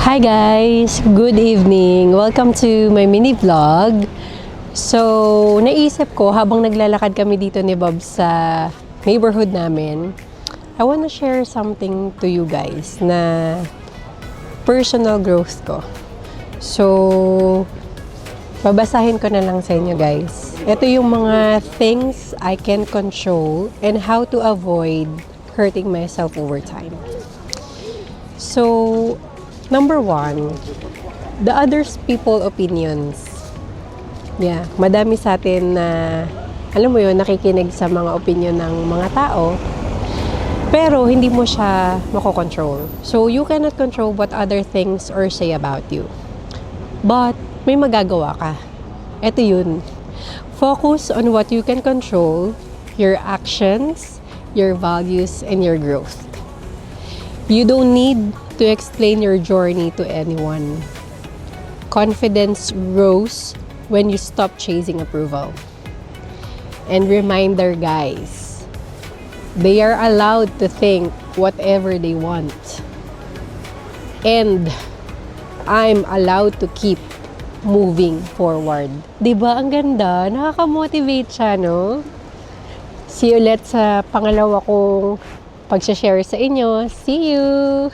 Hi guys! Good evening! Welcome to my mini vlog. So, naisip ko habang naglalakad kami dito ni Bob sa neighborhood namin, I wanna share something to you guys na personal growth ko. So, babasahin ko na lang sa inyo guys. Ito yung mga things I can control and how to avoid hurting myself over time. So, number one, the others people opinions. Yeah, madami sa atin na, alam mo yun, nakikinig sa mga opinion ng mga tao, pero hindi mo siya makokontrol. So, you cannot control what other things or say about you. But, may magagawa ka. Ito yun. Focus on what you can control, your actions, your values, and your growth. You don't need to explain your journey to anyone. Confidence grows when you stop chasing approval. And reminder guys, they are allowed to think whatever they want. And I'm allowed to keep moving forward. Diba ang ganda? Nakaka-motivate siya, no? See you ulit sa pangalawa kong pag-share sa inyo. See you!